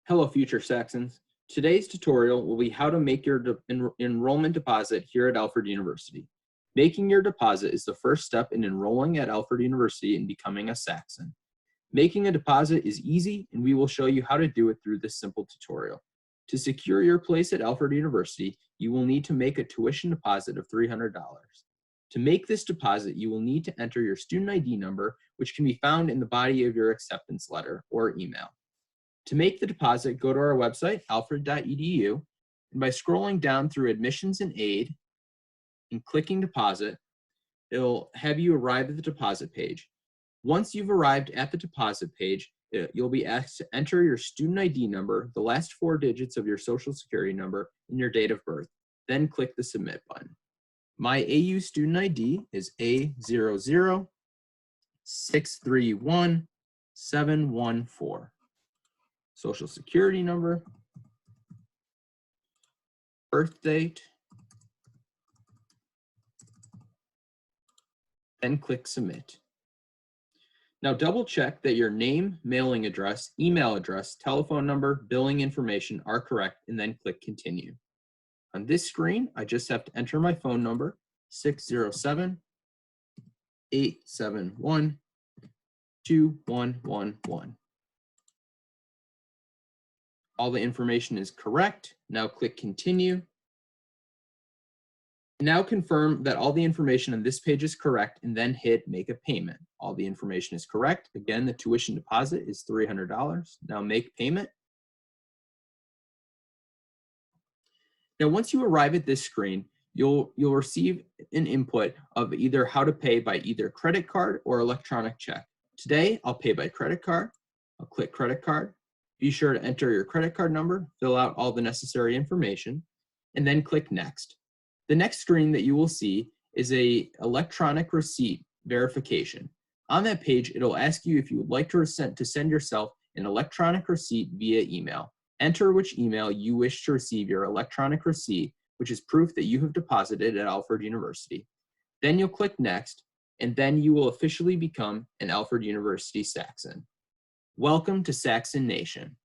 Hello, future Saxons. Today's tutorial will be how to make your enrollment deposit here at Alfred University. Making your deposit is the first step in enrolling at Alfred University and becoming a Saxon. Making a deposit is easy, and we will show you how to do it through this simple tutorial. To secure your place at Alfred University, you will need to make a tuition deposit of $300. To make this deposit, you will need to enter your student ID number, which can be found in the body of your acceptance letter or email. To make the deposit, go to our website, alfred.edu, and by scrolling down through Admissions and Aid and clicking Deposit, it'll have you arrive at the deposit page. Once you've arrived at the deposit page, you'll be asked to enter your student ID number, the last 4 digits of your social security number, and your date of birth. Then click the Submit button. My AU student ID is A00631714. Social security number, birth date, then click Submit. Now double check that your name, mailing address, email address, telephone number, billing information are correct, and then click Continue. On this screen, I just have to enter my phone number, 607-871-2111. All the information is correct. Now click Continue. Now confirm that all the information on this page is correct and then hit Make a Payment. All the information is correct. Again, the tuition deposit is $300. Now make payment. Now once you arrive at this screen, you'll receive an input of either how to pay by either credit card or electronic check. Today, I'll pay by credit card. I'll click Credit Card. Be sure to enter your credit card number, fill out all the necessary information, and then click Next. The next screen that you will see is an electronic receipt verification. On that page, it'll ask you if you would like to send yourself an electronic receipt via email. Enter which email you wish to receive your electronic receipt, which is proof that you have deposited at Alfred University. Then you'll click Next, and then you will officially become an Alfred University Saxon. Welcome to Saxon Nation.